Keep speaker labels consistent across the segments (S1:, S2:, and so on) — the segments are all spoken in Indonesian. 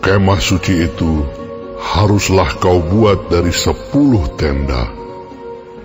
S1: Kemah suci itu haruslah kau buat dari 10 tenda,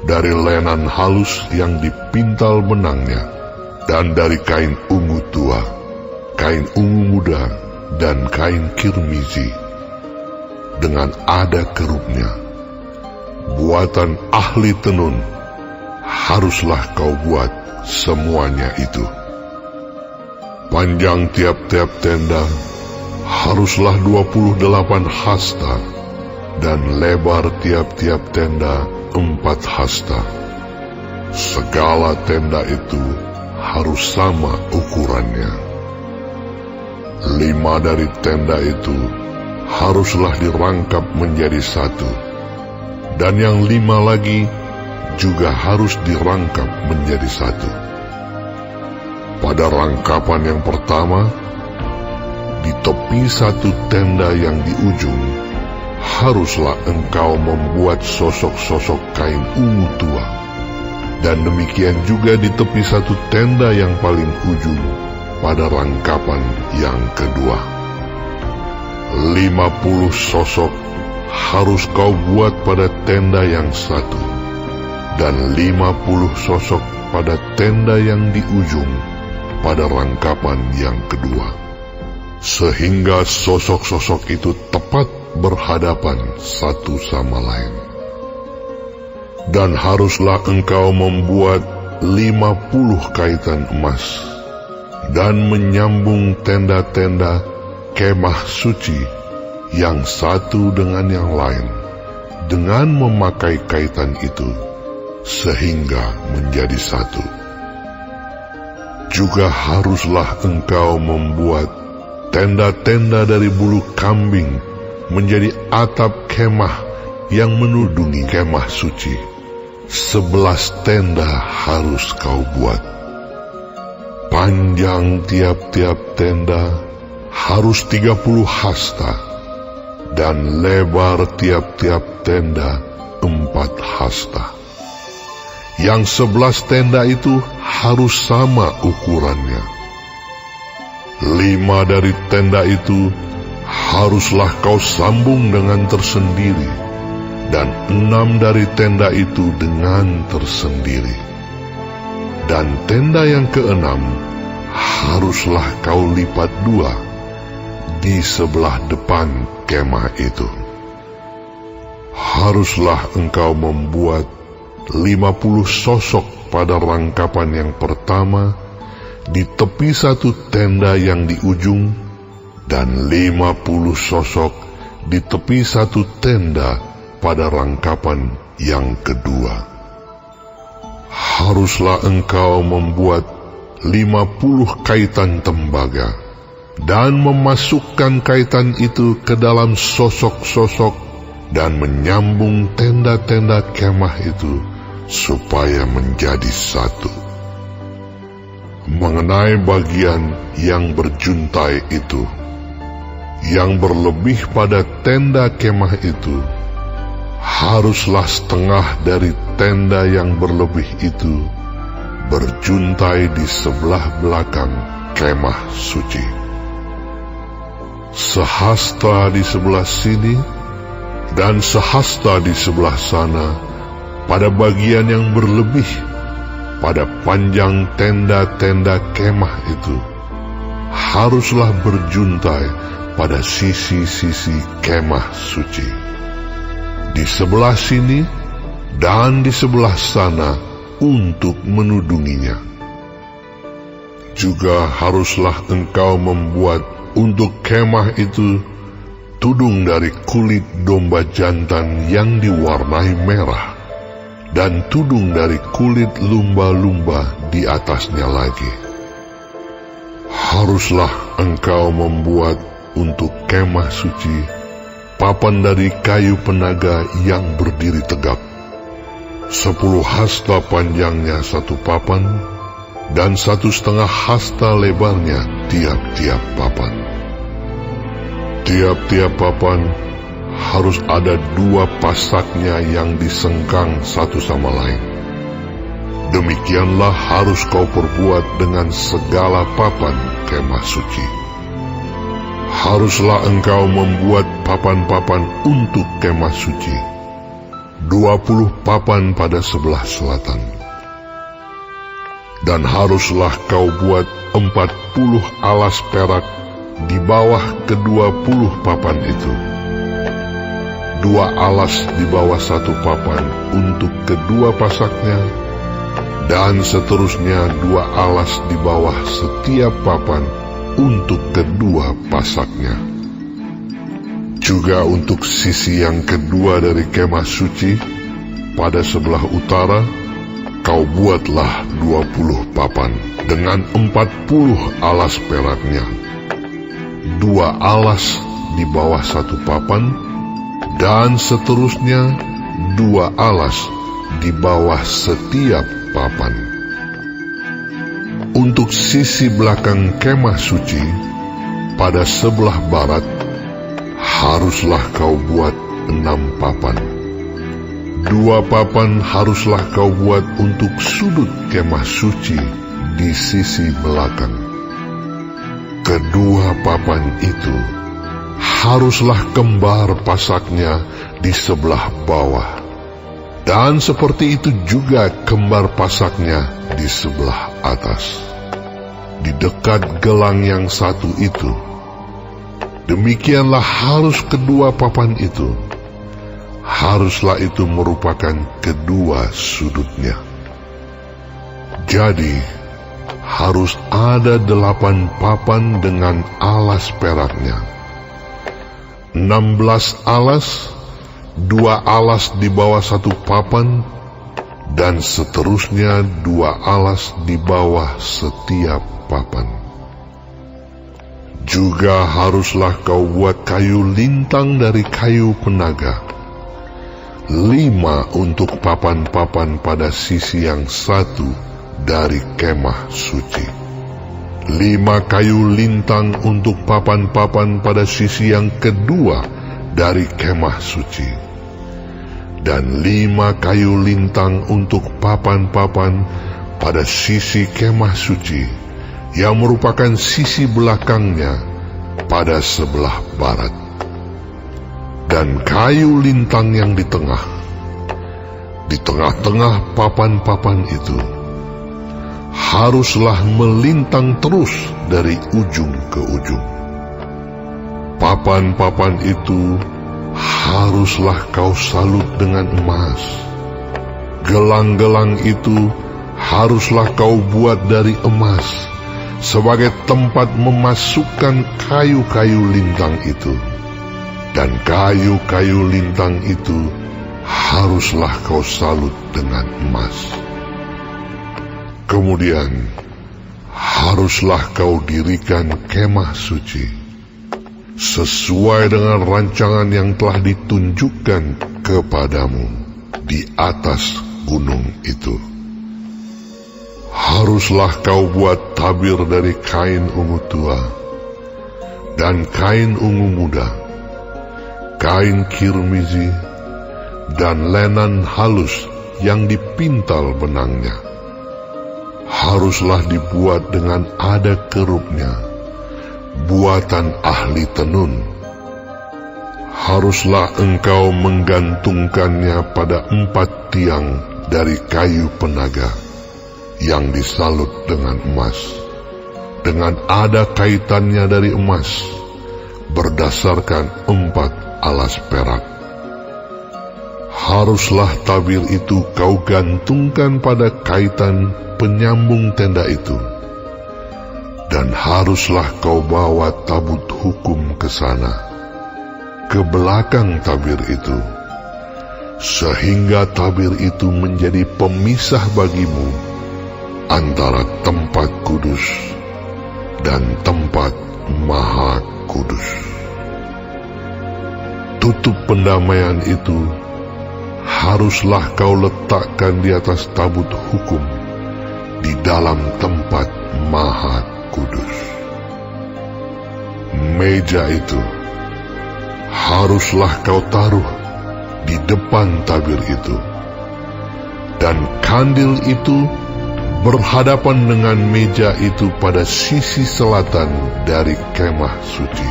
S1: dari lenan halus yang dipintal benangnya, dan dari kain ungu tua, kain ungu muda, dan kain kirmizi, dengan ada kerupnya. Buatan ahli tenun haruslah kau buat semuanya itu. Panjang tiap-tiap tenda haruslah 28 hasta, dan lebar tiap-tiap tenda 4 hasta. Segala tenda itu harus sama ukurannya. 5 dari tenda itu haruslah dirangkap menjadi 1, dan yang 5 lagi juga harus dirangkap menjadi 1. Pada rangkapan yang pertama, di tepi 1 tenda yang di ujung, haruslah engkau membuat sosok-sosok kain ungu tua, dan demikian juga di tepi 1 tenda yang paling ujung pada rangkapan yang kedua. 50 sosok harus kau buat pada tenda yang 1, dan 50 sosok pada tenda yang di ujung pada rangkapan yang kedua, sehingga sosok-sosok itu tepat berhadapan satu sama lain. Dan haruslah engkau membuat 50 kaitan emas, dan menyambung tenda-tenda kemah suci yang satu dengan yang lain, dengan memakai kaitan itu, sehingga menjadi 1. Juga haruslah engkau membuat tenda-tenda dari bulu kambing menjadi atap kemah yang menudungi kemah suci. 11 tenda harus kau buat. Panjang tiap-tiap tenda harus 30 hasta, dan lebar tiap-tiap tenda 4 hasta. Yang 11 tenda itu harus sama ukurannya. 5 dari tenda itu haruslah kau sambung dengan tersendiri, dan 6 dari tenda itu dengan tersendiri. Dan tenda yang ke-6 haruslah kau lipat 2 di sebelah depan kemah itu. Haruslah engkau membuat 50 sosok pada rangkapan yang pertama di tepi 1 tenda yang di ujung, dan 50 sosok di tepi 1 tenda pada rangkapan yang kedua. Haruslah engkau membuat 50 kaitan tembaga, dan memasukkan kaitan itu ke dalam sosok-sosok, dan menyambung tenda-tenda kemah itu supaya menjadi 1. Mengenai bagian yang berjuntai itu, yang berlebih pada tenda kemah itu, haruslah setengah dari tenda yang berlebih itu berjuntai di sebelah belakang kemah suci. Sehasta di sebelah sini, dan sehasta di sebelah sana, pada bagian yang berlebih, pada panjang tenda-tenda kemah itu, haruslah berjuntai pada sisi-sisi kemah suci. Di sebelah sini dan di sebelah sana untuk menudunginya. Juga haruslah engkau membuat untuk kemah itu tudung dari kulit domba jantan yang diwarnai merah, dan tudung dari kulit lumba-lumba di atasnya lagi. Haruslah engkau membuat untuk kemah suci papan dari kayu penaga yang berdiri tegap. 10 hasta panjangnya 1 papan, dan 1,5 hasta lebarnya tiap-tiap papan. Tiap-tiap papan harus ada 2 pasaknya yang disengkang satu sama lain. Demikianlah harus kau perbuat dengan segala papan kemah suci. haruslah engkau membuat papan-papan untuk kemah suci, 20 papan pada sebelah selatan. Dan haruslah kau buat 40 alas perak di bawah ke-20 papan itu, 2 alas di bawah 1 papan untuk kedua pasaknya, dan seterusnya 2 alas di bawah setiap papan untuk kedua pasaknya. Juga untuk sisi yang kedua dari kemah suci, pada sebelah utara, kau buatlah 20 papan dengan 40 alas peraknya, 2 alas di bawah 1 papan, dan seterusnya 2 alas di bawah setiap papan. Untuk sisi belakang kemah suci, pada sebelah barat, haruslah kau buat 6 papan. 2 papan haruslah kau buat untuk sudut kemah suci di sisi belakang. Kedua papan itu haruslah kembar pasaknya di sebelah bawah, dan seperti itu juga kembar pasaknya di sebelah atas, di dekat gelang yang satu itu. Demikianlah harus kedua papan itu. Haruslah itu merupakan kedua sudutnya. Jadi, harus ada 8 papan dengan alas peraknya, 16 alas, 2 alas di bawah 1 papan, dan seterusnya 2 alas di bawah setiap papan. Juga haruslah kau buat kayu lintang dari kayu penaga, 5 untuk papan-papan pada sisi yang satu dari kemah suci, 5 kayu lintang untuk papan-papan pada sisi yang kedua dari kemah suci, dan 5 kayu lintang untuk papan-papan pada sisi kemah suci yang merupakan sisi belakangnya pada sebelah barat. Dan kayu lintang yang di tengah-tengah papan-papan itu, haruslah melintang terus dari ujung ke ujung. Papan-papan itu haruslah kau salut dengan emas. Gelang-gelang itu haruslah kau buat dari emas, sebagai tempat memasukkan kayu-kayu lintang itu. Dan kayu-kayu lintang itu haruslah kau salut dengan emas. Kemudian haruslah kau dirikan kemah suci sesuai dengan rancangan yang telah ditunjukkan kepadamu di atas gunung itu. Haruslah kau buat tabir dari kain ungu tua dan kain ungu muda, kain kirmizi, dan lenan halus yang dipintal benangnya. Haruslah dibuat dengan ada kerupnya, buatan ahli tenun. Haruslah engkau menggantungkannya pada 4 tiang dari kayu penaga yang disalut dengan emas, dengan ada kaitannya dari emas, berdasarkan 4 alas perak. Haruslah tabir itu kau gantungkan pada kaitan penyambung tenda itu, dan haruslah kau bawa tabut hukum ke sana, ke belakang tabir itu, sehingga tabir itu menjadi pemisah bagimu antara tempat kudus dan tempat maha kudus. Tutup pendamaian itu haruslah kau letakkan di atas tabut hukum di dalam tempat maha kudus. Meja itu haruslah kau taruh di depan tabir itu, dan kandil itu berhadapan dengan meja itu pada sisi selatan dari kemah suci.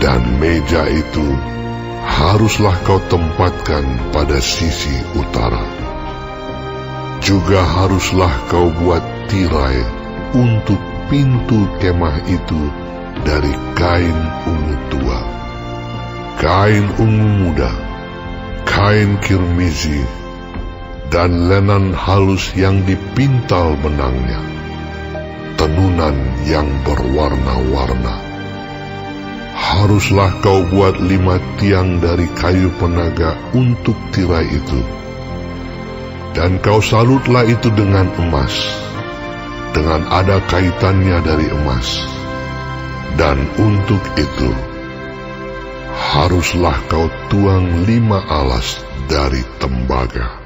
S1: dan meja itu haruslah kau tempatkan pada sisi utara. Juga haruslah kau buat tirai untuk pintu kemah itu dari kain ungu tua, kain ungu muda, kain kirmizi, dan lenan halus yang dipintal benangnya, tenunan yang berwarna-warna. Haruslah kau buat 5 tiang dari kayu penaga untuk tirai itu, dan kau salutlah itu dengan emas, dengan ada kaitannya dari emas. Dan untuk itu haruslah kau tuang 5 alas dari tembaga.